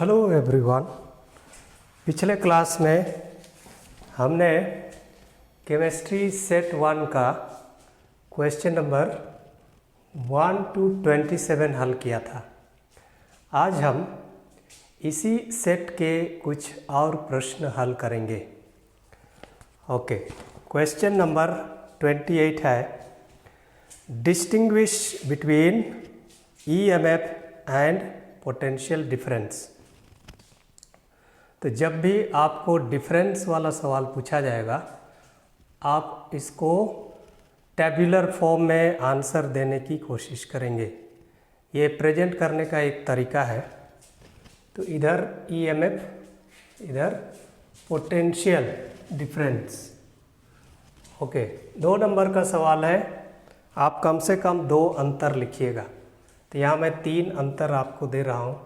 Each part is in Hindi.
Hello everyone. पिछले क्लास में हमने केमिस्ट्री सेट 1 का क्वेश्चन नंबर 1 to 27 हल किया था। आज हम इसी सेट के कुछ और प्रश्न हल करेंगे। ओके, क्वेश्चन नंबर 28 है, distinguish between EMF and potential difference. तो जब भी आपको डिफरेंस वाला सवाल पूछा जाएगा, आप इसको टेबुलर फॉर्म में आंसर देने की कोशिश करेंगे। ये प्रेजेंट करने का एक तरीका है। तो इधर EMF, इधर पोटेंशियल डिफरेंस। ओके, 2 नंबर का सवाल है, आप कम से कम 2 अंतर लिखिएगा। तो यहाँ मैं 3 अंतर आपको दे रहा हूँ।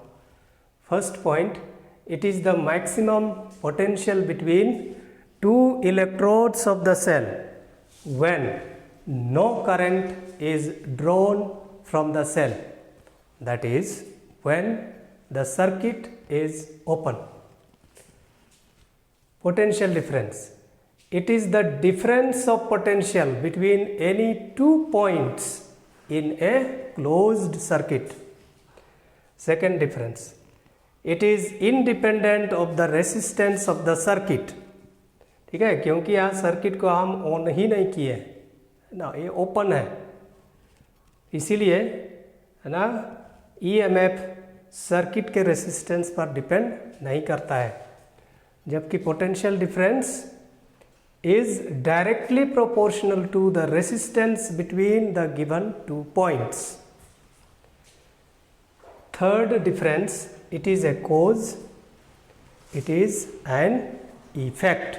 First point, it is the maximum potential between 2 electrodes of the cell when no current is drawn from the cell, that is when the circuit is open. Potential difference, it is the difference of potential between any 2 points in a closed circuit. Second difference, it is independent of the resistance of the circuit. ठीक है, क्योंकि यहाँ सर्किट को हम ऑन ही नहीं किए है ना, ये ओपन है, इसीलिए है ना EMF सर्किट के रेसिस्टेंस पर डिपेंड नहीं करता है। जबकि potential difference is directly proportional to the resistance between the given 2 points. Third difference, it is a cause, it is an effect.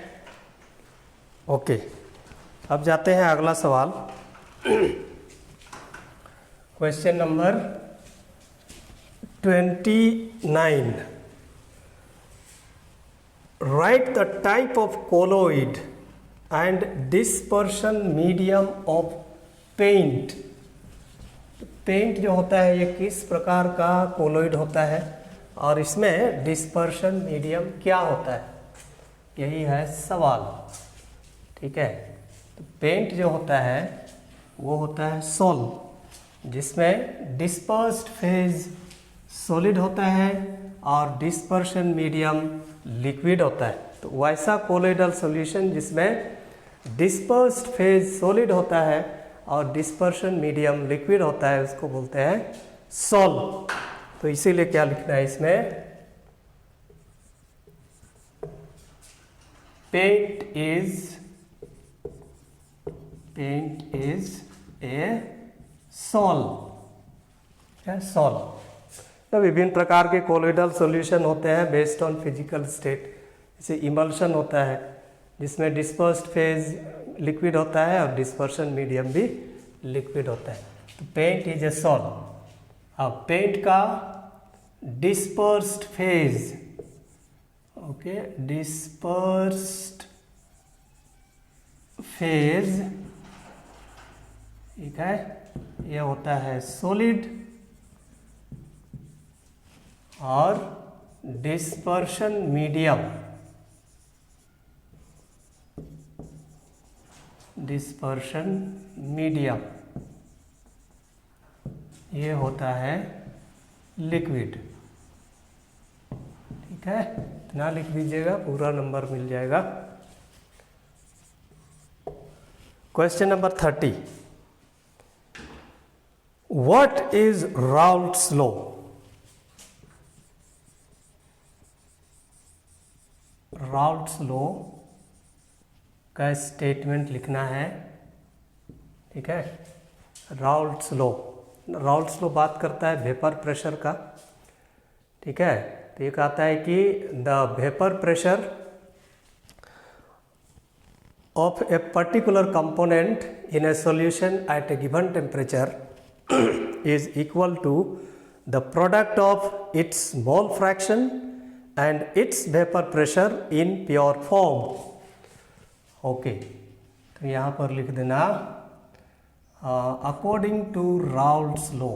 Okay, अब जाते हैं अगला सवाल। Question number 29, write the type of colloid and dispersion medium of paint. Paint जो होता है ये किस प्रकार का कोलोइड होता है और इसमें डिस्पर्शन मीडियम क्या होता है, यही है सवाल। ठीक है, तो पेंट जो होता है वो होता है सोल, जिसमें डिस्पर्स्ड फेज सॉलिड होता है और डिस्पर्शन मीडियम लिक्विड होता है। तो वैसा कोलोइडल सॉल्यूशन जिसमें डिस्पर्स्ड फेज सॉलिड होता है और डिस्पर्शन मीडियम लिक्विड होता है, उसको बोलते हैं सोल। तो इसीलिए क्या लिखना है इसमें, paint is a sol. Sol. तो विभिन्न प्रकार के कोलोइडल सॉल्यूशन होते हैं बेस्ड ऑन फिजिकल स्टेट। जैसे इमल्शन होता है जिसमें डिस्पर्स्ड फेज लिक्विड होता है और डिस्पर्शन मीडियम भी लिक्विड होता है। तो पेंट इज ए सोल। अब पेंट का dispersed phase, okay, dispersed phase, ठीक है, ये होता है सॉलिड और डिस्पर्शन मीडियम, ये होता है लिक्विड। ठीक है, इतना लिख दीजिएगा, पूरा नंबर मिल जाएगा। Question number 30, what is Raoult's law. Raoult's law का स्टेटमेंट लिखना है। ठीक है, राउल्ट्स लॉ बात करता है वेपर प्रेशर का। ठीक है, तो ये कहता है कि the vapour pressure of a particular component in a solution at a given temperature is equal to the product of its mole fraction and its vapour pressure in pure form. Okay, तो यहाँ पर लिख देना according to Raoult's law,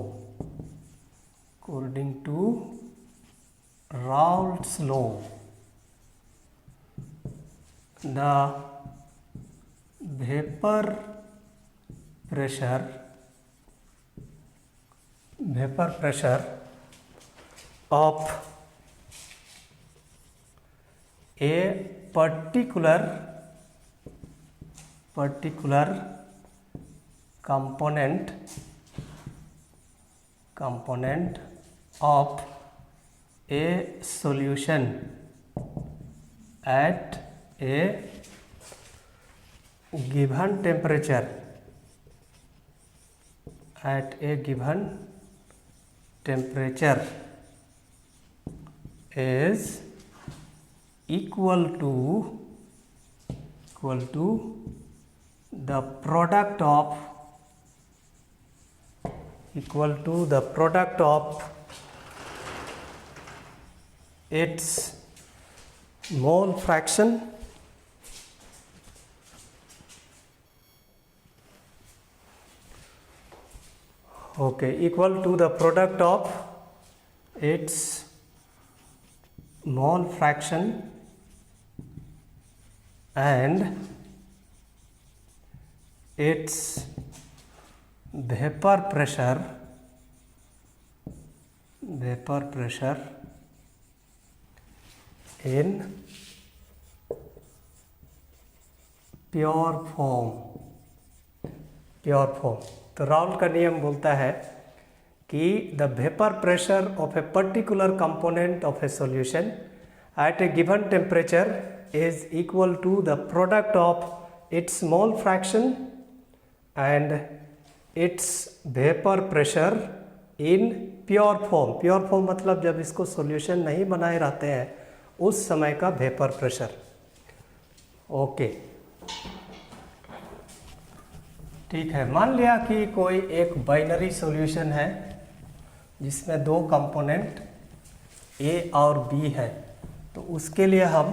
according to Raoult's law, the vapor pressure of a particular component of a solution at a given temperature is equal to the product of its mole fraction equal to the product of its mole fraction and its vapor pressure in pure form. तो राउल्ट का नियम बोलता है कि the vapour pressure of a particular component of a solution at a given temperature is equal to the product of its mole fraction and its vapour pressure in pure form मतलब जब इसको सॉल्यूशन नहीं बनाए रहते हैं उस समय का वेपर प्रेशर। ओके ठीक है, मान लिया कि कोई एक बाइनरी सॉल्यूशन है जिसमें दो कंपोनेंट ए और बी है, तो उसके लिए हम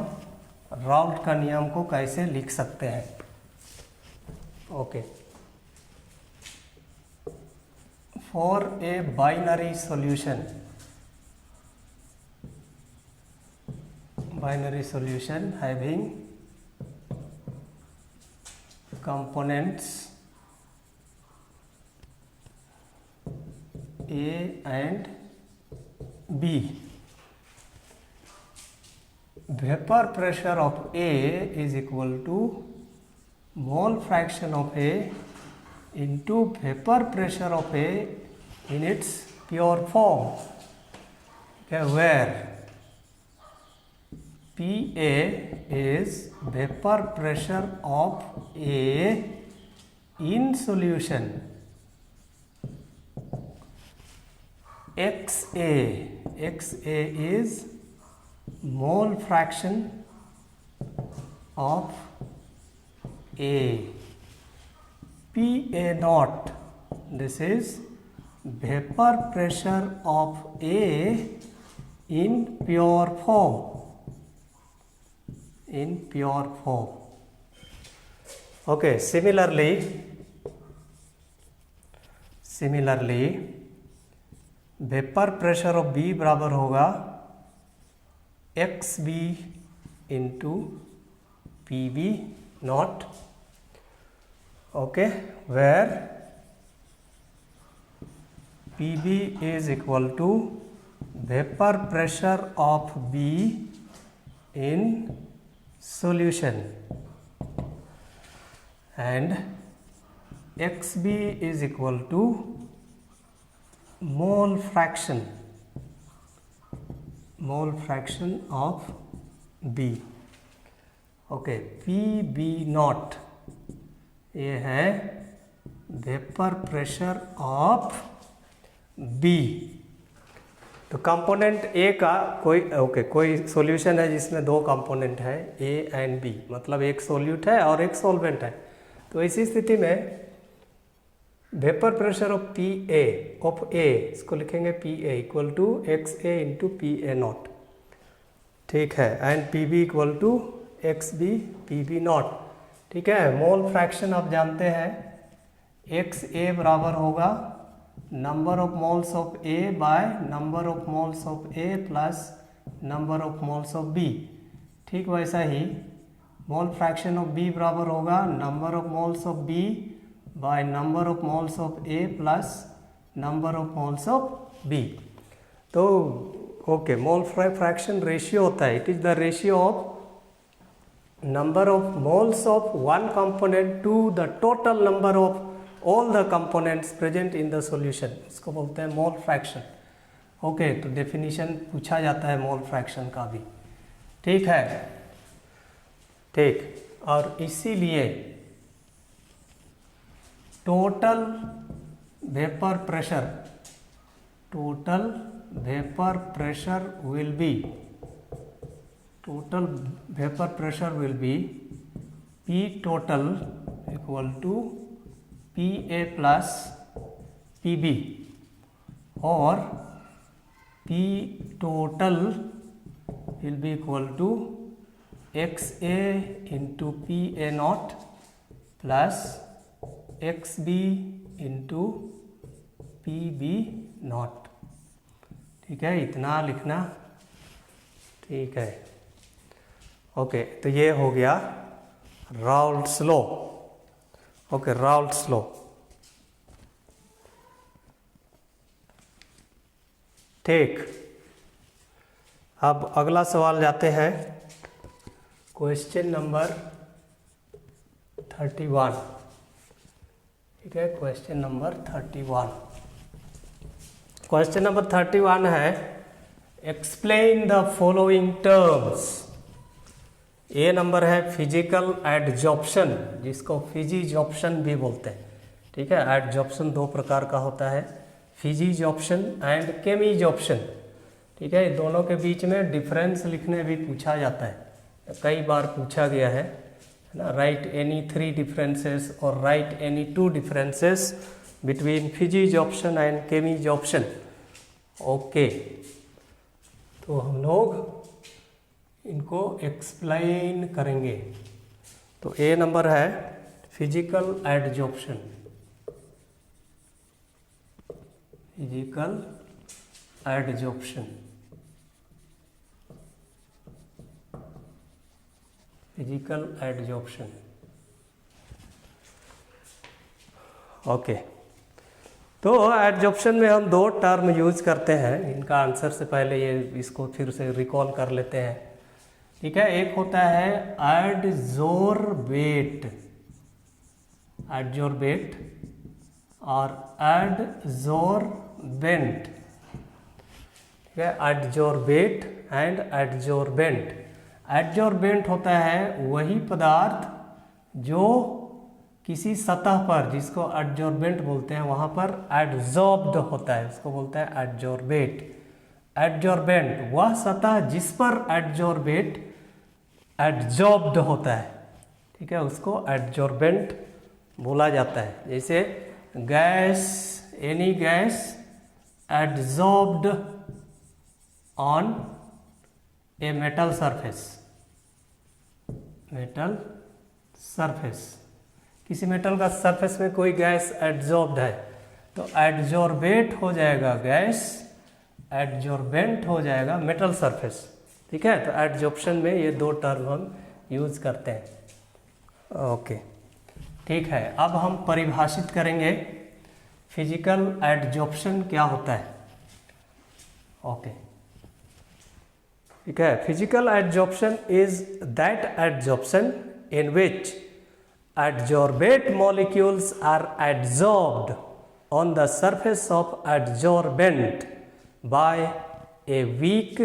राउल्ट का नियम को कैसे लिख सकते हैं। Okay, for a binary solution having components A and B, vapor pressure of A is equal to mole fraction of A into vapor pressure of A in its pure form, where PA is vapor pressure of A in solution, XA is mole fraction of A, PA naught, this is vapor pressure of A in pure form. Okay, similarly vapour pressure of B बराबर होगा XB into PB naught. Okay, where PB is equal to vapour pressure of B in solution and XB is equal to mole fraction of B। Okay, PB not ये है वेपर प्रेशर ऑफ B। तो कंपोनेंट ए का कोई सॉल्यूशन है जिसमें दो कंपोनेंट है ए एंड बी, मतलब एक सोल्यूट है और एक सॉल्वेंट है। तो ऐसी स्थिति में वेपर प्रेशर ऑफ ए इसको लिखेंगे PA equal to XA into PA naught, ठीक है, and PB equal to XB PB naught, ठीक है। मोल फ्रैक्शन आप जानते हैं XA बराबर होगा number of moles of A by number of moles of A plus number of moles of B. ठीक वैसा ही मोल फ्रैक्शन ऑफ बी बराबर होगा number of moles of B by number of moles of A plus number of moles of B. तो ओके, मोल फ्रैक्शन रेशियो होता है, it is the ratio of number of moles of one component to the total number of all the components present in the solution. इसको बोलते हैं मोल फ्रैक्शन। ओके, तो डेफिनेशन पूछा जाता है मोल फ्रैक्शन का भी। ठीक है, ठीक। और इसीलिए total vapour pressure will be P total equal to PA plus PB, और P total will be equal to XA into PA naught plus XB into PB naught। ठीक है, इतना लिखना। ठीक है, ओके, तो ये हो गया Raoult's law. Okay, Raoult's law. ठीक, अब अगला सवाल जाते हैं, क्वेश्चन नंबर 31। ठीक है, क्वेश्चन नंबर 31। क्वेश्चन नंबर 31 है, एक्सप्लेन द फॉलोइंग टर्म्स। ये नंबर है फिजिकल एडजॉर्प्शन, जिसको फिजिजॉर्प्शन भी बोलते हैं। ठीक है, एडजॉर्प्शन दो प्रकार का होता है, फिजिजॉर्प्शन एंड केमिजॉर्प्शन। ठीक है, दोनों के बीच में डिफरेंस लिखने भी पूछा जाता है, कई बार पूछा गया है ना। राइट एनी 3 डिफरेंसेस और write any 2 differences between physisorption and chemisorption. Okay, तो हम लोग इनको एक्सप्लेन करेंगे। तो ए नंबर है physical adsorption. Physical adsorption, physical adsorption. Okay, तो एडजॉर्प्शन में हम 2 टर्म यूज करते हैं। इनका आंसर से पहले ये इसको फिर से रिकॉल कर लेते हैं। ठीक है, एक होता है एडजॉर्बेट, एडजॉर्बेट और एडजॉर्बेंट। ठीक है, एडजॉर्बेट एंड एडजॉर्बेंट। एडजॉर्बेंट होता है वही पदार्थ जो किसी सतह पर, जिसको एडजॉर्बेंट बोलते हैं, वहाँ पर एडजॉर्ब्ड होता है, उसको बोलता है एडजॉर्बेट। एडजॉर्बेंट वह सतह जिस पर एडजॉर्बेट एडजॉर्ब्ड होता है। ठीक है, उसको एडजॉर्बेंट बोला जाता है। जैसे gas, any gas adsorbed on a metal surface, metal surface. किसी मेटल का सरफेस में कोई गैस एडजॉर्ब्ड है तो एडजॉर्बेट हो जाएगा गैस, एडजॉर्बेंट हो जाएगा मेटल सरफेस। ठीक है, तो एडजॉर्प्शन में ये 2 टर्म हम यूज करते हैं। ओके, ठीक है, अब हम परिभाषित करेंगे फिजिकल एडजॉर्प्शन क्या होता है। ओके, ठीक है, physical adsorption is that adsorption in which adsorbate molecules are adsorbed on the surface of adsorbent by a weak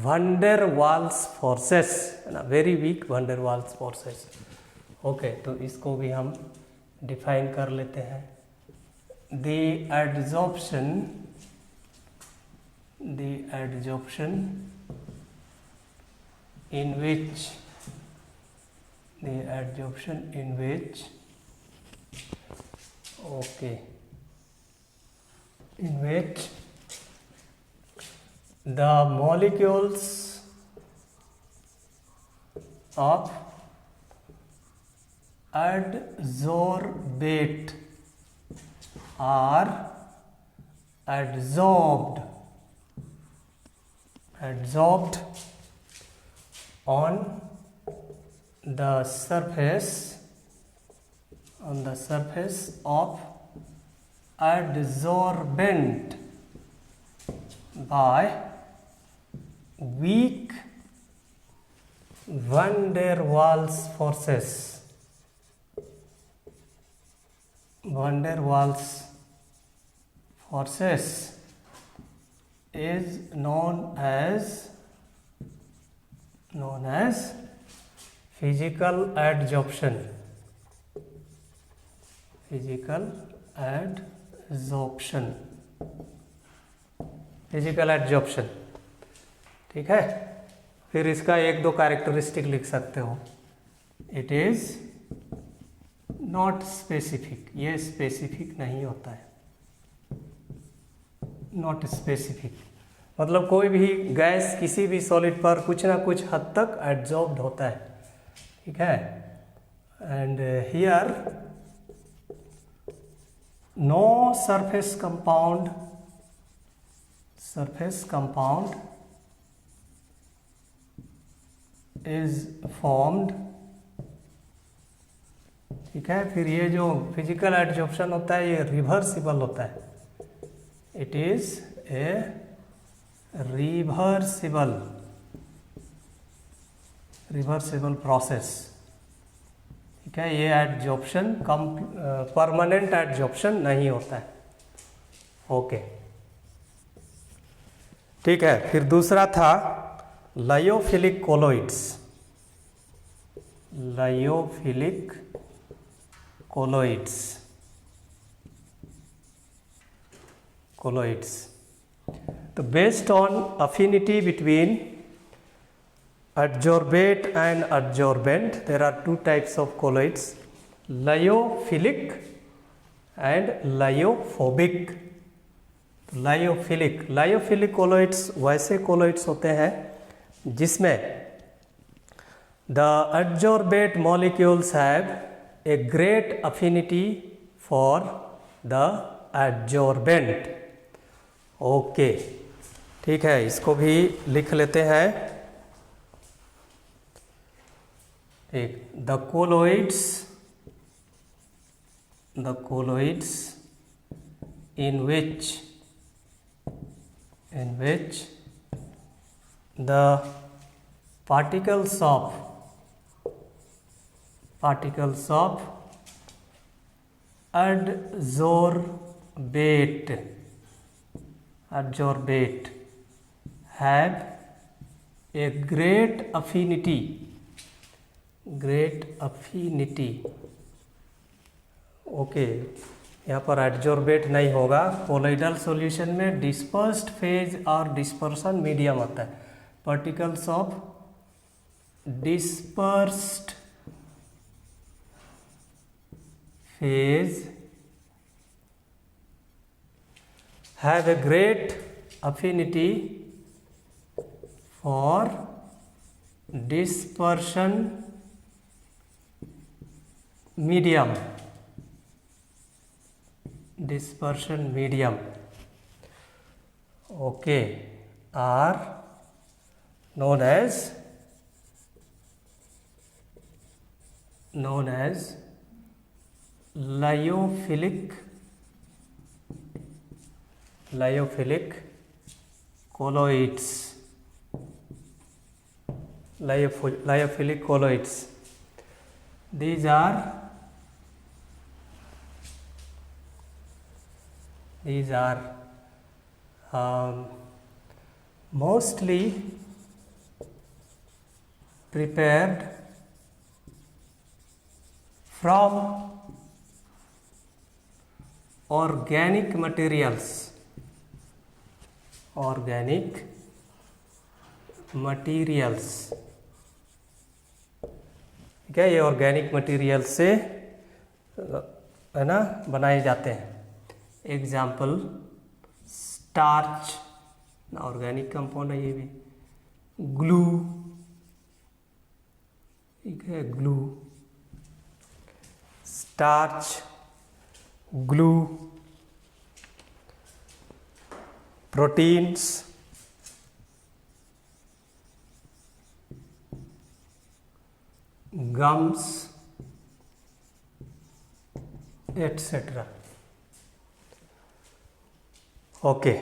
van der Waals forces, very weak van der Waals forces। Okay, तो इसको भी हम डिफाइन कर लेते हैं। the adsorption in which the molecules of adsorbate are adsorbed adsorbed on the surface of adsorbent by weak van der Waals forces. Van der Waals forces is known as physical adsorption. Physical adsorption, ठीक है। फिर इसका एक दो कैरेक्टरिस्टिक लिख सकते हो। इट इज नॉट स्पेसिफिक, ये स्पेसिफिक नहीं होता है। नॉट स्पेसिफिक मतलब कोई भी गैस किसी भी सॉलिड पर कुछ ना कुछ हद तक एड्जॉर्ब्ड होता है, ठीक है। And here no surface compound is formed, ठीक है। फिर ये जो फिजिकल एड्जॉर्प्शन होता है ये रिवर्सिबल होता है। It is a reversible process, ठीक है। ये एड्जॉर्प्शन परमानेंट एड्जॉर्प्शन नहीं होता है। ओके, ठीक है। फिर दूसरा था लायोफिलिक कोलोइड्स। तो based on affinity between adsorbate and adsorbent, there are two types of colloids, lyophilic and lyophobic. Lyophilic colloids वैसे कोलोइड्स होते हैं जिसमें the adsorbate molecules have a great affinity for the adsorbent. Okay, ठीक है, इसको भी लिख लेते हैं। एक the colloids in which the particles of adsorbate have a great affinity okay, यहाँ पर एड्जॉर्बेट नहीं होगा। कोलोइडल सॉल्यूशन में डिस्पर्स्ड फेज और डिस्पर्सन मीडियम आता है। Particles of dispersed phase have a great affinity for dispersion medium okay are known as lyophilic colloids. Lyophilic colloids, these are mostly prepared from organic materials, ठीक है। ये ऑर्गेनिक मटेरियल से है ना बनाए जाते हैं। एग्जाम्पल स्टार्च, ऑर्गेनिक कंपाउंड है ये भी। ग्लू, ठीक है, glue, starch, glue, proteins, gums etcetera. Okay,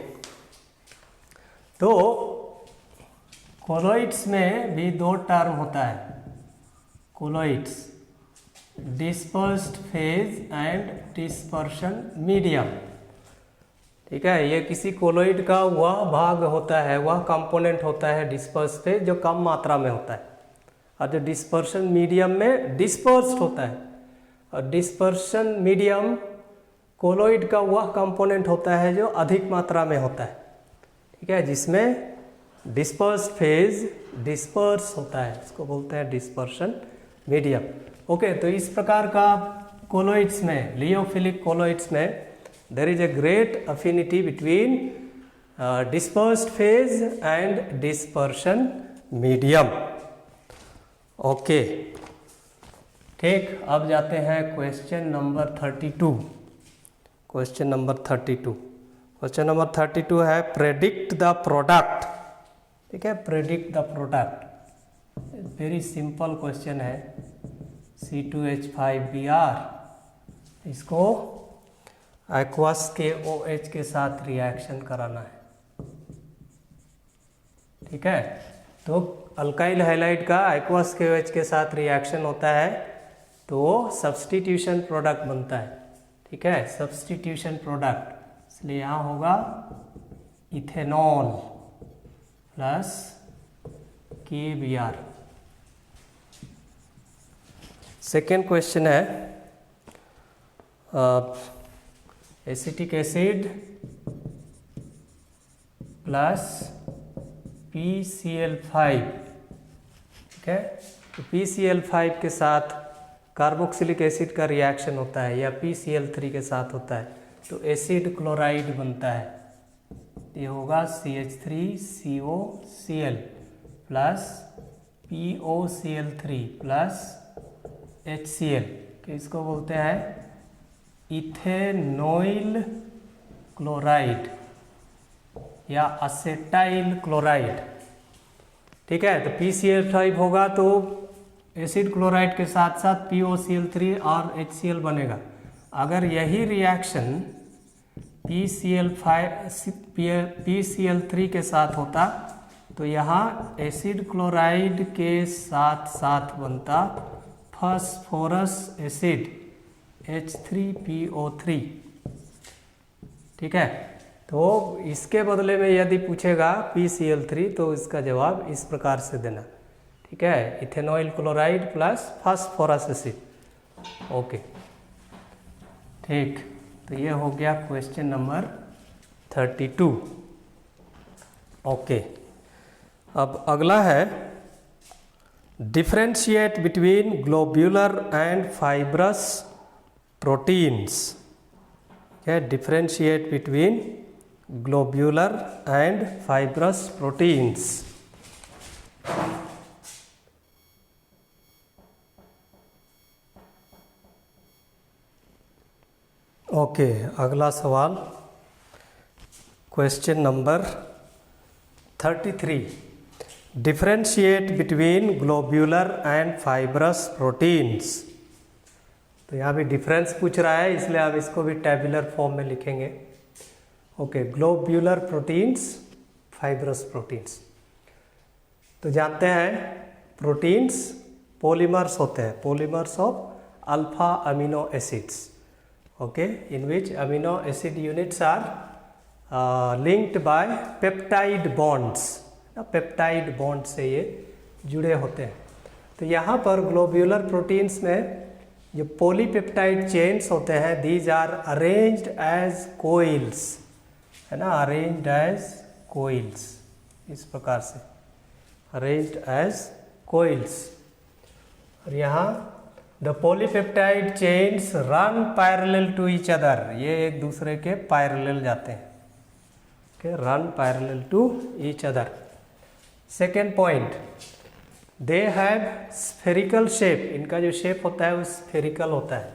तो कोलोइड्स में भी दो टर्म होता है, colloids, dispersed phase and dispersion medium. ठीक है, ये किसी कोलोइड का वह भाग होता है, वह कंपोनेंट होता है डिस्पर्स फेज जो कम मात्रा में होता है, और जो डिस्पर्शन मीडियम में डिस्पर्स्ड होता है। और डिस्पर्शन मीडियम कोलोइड का वह कंपोनेंट होता है जो अधिक मात्रा में होता है। ठीक है, जिसमें डिस्पर्स्ड फेज डिस्पर्स होता है, इसको बोलते हैं डिस्पर्शन मीडियम। ओके, तो इस प्रकार का कोलोइड्स में, लियोफिलिक कोलोइड्स में there is a great affinity between dispersed phase and dispersion medium. Okay, ठीक, अब जाते हैं question number 32। Question number 32, question number 32 है प्रेडिक्ट द प्रोडक्ट। ठीक है, predict the product, very simple question है। C2H5Br, इसको एक्वस के OH के साथ रिएक्शन कराना है। ठीक है, तो अल्काइल हैलाइड का एक्वस के OH के साथ रिएक्शन होता है तो सब्स्टिट्यूशन प्रोडक्ट बनता है। ठीक है, सब्स्टिट्यूशन प्रोडक्ट, इसलिए यहाँ होगा ethanol plus KBr। Second question है एसिटिक एसिड प्लस PCl5। ठीक है, तो PCl5 के साथ कार्बोक्सिलिक एसिड का रिएक्शन होता है या PCl3 के साथ होता है तो एसिड क्लोराइड बनता है। ये होगा CH3COCl plus POCl3 plus HCl, कि इसको बोलते हैं इथेनॉइल क्लोराइड या असेटाइल क्लोराइड। ठीक है, तो PCl5 होगा तो एसिड क्लोराइड के साथ साथ POCl3 और HCl बनेगा। अगर यही रिएक्शन PCl3 के साथ होता तो यहाँ एसिड क्लोराइड के साथ साथ बनता फास्फोरस एसिड H3PO3। ठीक है, तो इसके बदले में यदि पूछेगा PCl3 तो इसका जवाब इस प्रकार से देना। ठीक है, ethanoyl chloride plus phosphorus acid. Okay, ठीक, तो ये हो गया क्वेश्चन नंबर 32। ओके, अब अगला है differentiate between globular and fibrous proteins. क्या, differentiate between globular and fibrous proteins. Okay, अगला सवाल question number 33, differentiate between globular and fibrous proteins. तो यहाँ भी डिफरेंस पूछ रहा है, इसलिए आप इसको भी टेबुलर फॉर्म में लिखेंगे। Okay, globular proteins, fibrous proteins. तो जानते हैं प्रोटीन्स पॉलीमर्स होते हैं, polymers of alpha amino acids. Okay, in which amino acid units are linked by peptide bonds. Peptide bond से ये जुड़े होते हैं। तो यहाँ पर ग्लोब्यूलर प्रोटीन्स में जो पॉलीपेप्टाइड चेन्स होते हैं, these are arranged as coils, है ना, अरेंज्ड एज कोइल्स, इस प्रकार से अरेंज्ड एज कोइल्स। और यहाँ the polypeptide chains run parallel to each other, ये एक दूसरे के पैरेलल जाते हैं। Okay, run parallel to each other. Second point, they have spherical shape, इनका जो शेप होता है वो स्फेरिकल होता है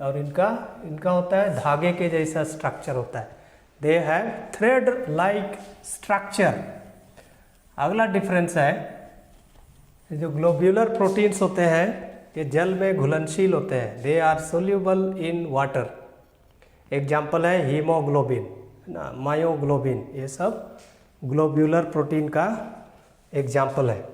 और इनका होता है धागे के जैसा स्ट्रक्चर होता है। They have thread like structure. अगला डिफरेंस है जो ग्लोब्यूलर प्रोटीन्स होते हैं ये जल में घुलनशील होते हैं, they are soluble in water. Example है हीमोग्लोबिन, ना मायोग्लोबिन, ये सब ग्लोब्यूलर प्रोटीन का एग्जाम्पल है।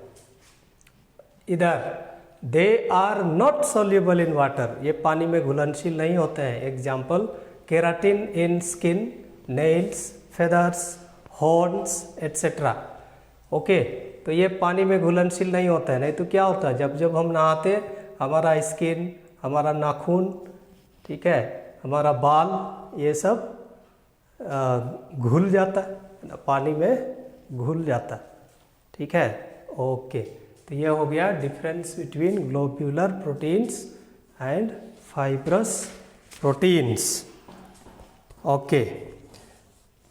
इधर they are not soluble in water, ये पानी में घुलनशील नहीं होते हैं। Example keratin in skin, nails, feathers, horns etcetera. Okay, तो ये पानी में घुलनशील नहीं होता है। नहीं तो क्या होता है, जब जब हम नहाते हमारा स्किन, हमारा नाखून, ठीक है, हमारा बाल, ये सब घुल जाता है, पानी में घुल जाता है। ठीक है, ओके। तो ये हो गया difference between globular proteins and fibrous proteins. Okay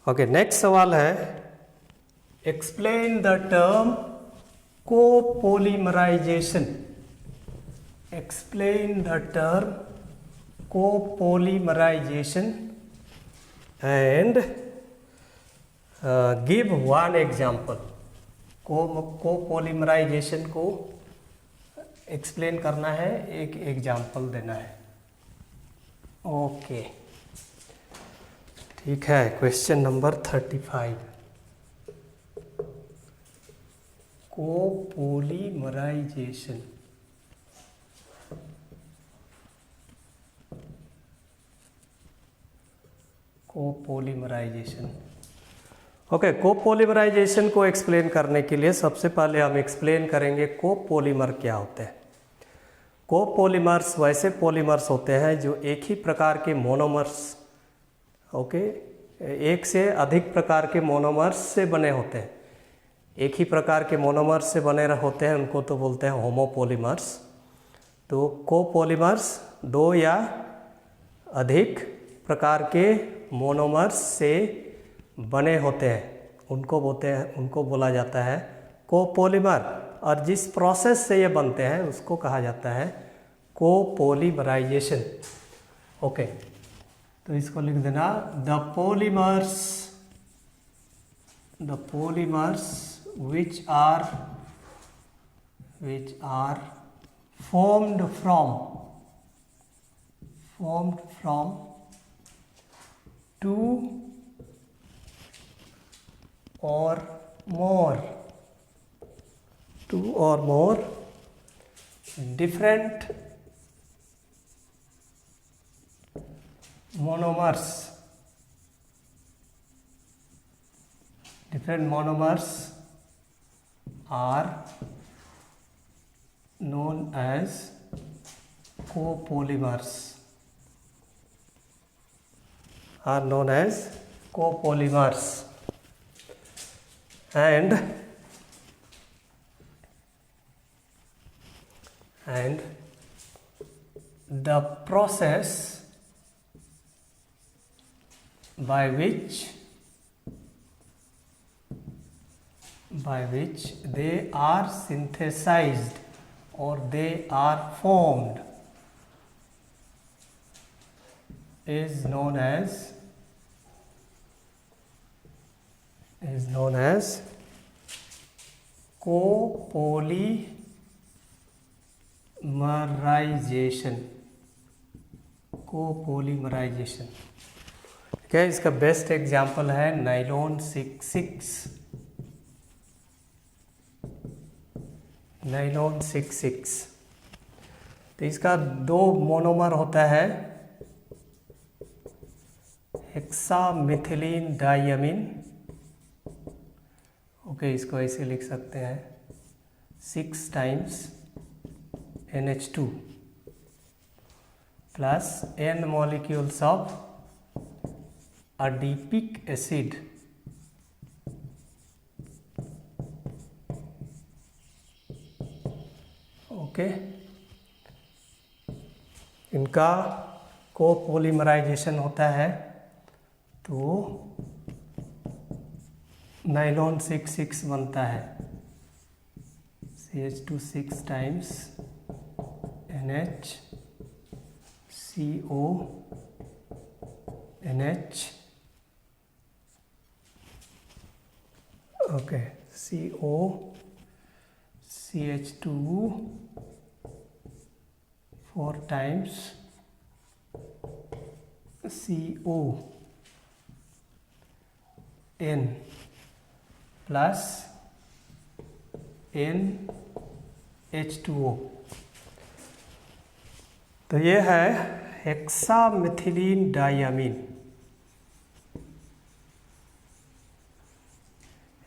okay, next सवाल है explain the term copolymerization. Explain the term copolymerization and give one example. Copolymerization को एक्सप्लेन करना है, एक एग्जाम्पल देना है। ओके, ठीक है। Question number 35, कोपोलीमराइजेशन। कोपोलीमराइजेशन, ओके। कोपोलीमराइजेशन को एक्सप्लेन करने के लिए सबसे पहले हम एक्सप्लेन करेंगे कोपोलीमर क्या होते हैं। कोपोलीमर्स वैसे पॉलीमर्स होते हैं जो एक ही प्रकार के मोनोमर्स, ओके, एक से अधिक प्रकार के मोनोमर्स से बने होते हैं। एक ही प्रकार के मोनोमर्स से बने होते हैं, उनको तो बोलते हैं होमोपोलीमर्स। तो कोपोलीमर्स दो या अधिक प्रकार के मोनोमर्स से बने होते हैं, उनको बोला जाता है कोपोलीमर। और जिस प्रोसेस से ये बनते हैं उसको कहा जाता है कोपोलीमराइजेशन। ओके, तो इसको लिख देना, the polymers which are formed from two or more different monomers are known as copolymers. And the process by which they are synthesized or they are formed is known as कोपोलीमराइजेशन। क्या इसका बेस्ट एग्जाम्पल है नाइलॉन 6,6। तो इसका दो मोनोमर होता है, हेक्सामिथिलीन डाइअमीन। ओके, इसको ऐसे लिख सकते हैं 6 times NH2 plus N molecules of adipic acid, okay. इनका कोपोलीमराइजेशन होता है तो नाइलॉन 6,6 बनता है, CH2 6 times NH, NH, okay, CO, CH2 4 times CO N plus NH2O। तो ये है हेक्सामेथिलीन डाइअमीन।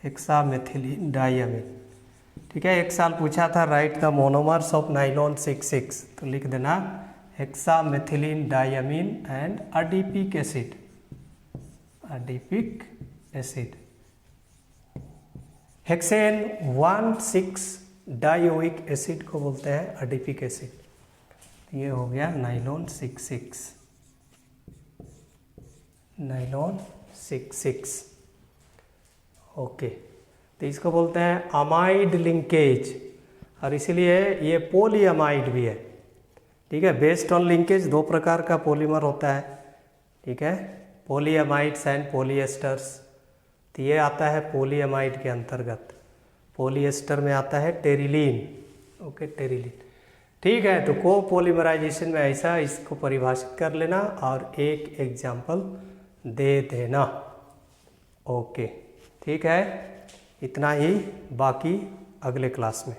हेक्सामेथिलीन डाइअमीन, ठीक है। एक साल पूछा था write the monomers of nylon 6,6, तो लिख देना hexamethylene diamine and adipic acid. Adipic acid. Hexane 1,6 dioic acid को बोलते हैं एडिपिक एसिड। ये हो गया नाइलॉन 6,6। Nylon 6,6 okay. तो इसको बोलते हैं अमाइड लिंकेज, और इसीलिए ये पॉलीअमाइड भी है, ठीक है। बेस्ड ऑन लिंकेज दो प्रकार का पॉलीमर होता है, ठीक है, पॉलीअमाइड्स एंड पॉलीएस्टर्स। तो ये आता है पॉलीअमाइड के अंतर्गत। पॉलीएस्टर में आता है टेरिलीन, ओके, टेरिलीन, ठीक है। तो कोपॉलीमराइजेशन में ऐसा इसको परिभाषित कर लेना और एक एग्जाम्पल दे देना, ओके, ठीक है। इतना ही, बाकी अगले क्लास में।